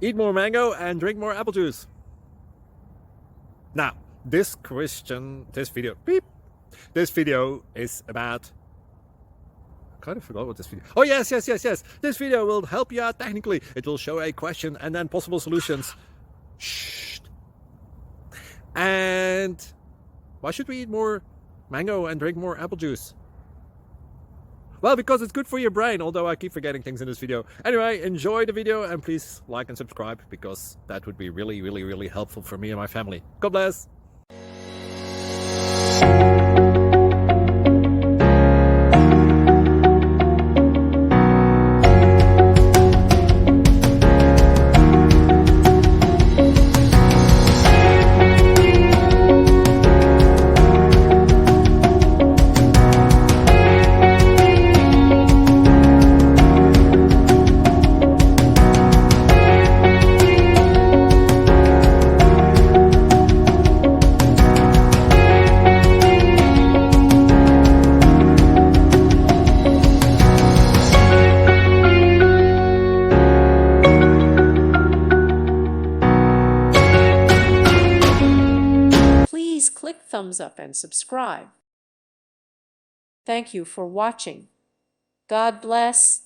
Eat more mango and drink more apple juice. Now, this video is about... I kind of forgot what this video... Oh, yes. This video will help you out technically. It will show a question and then possible solutions. Shh. And why should we eat more mango and drink more apple juice? Well, because it's good for your brain, although I keep forgetting things in this video. Anyway, enjoy the video and please like and subscribe, because that would be really helpful for me and my family. God bless! Please click thumbs up and subscribe. Thank you for watching. God bless.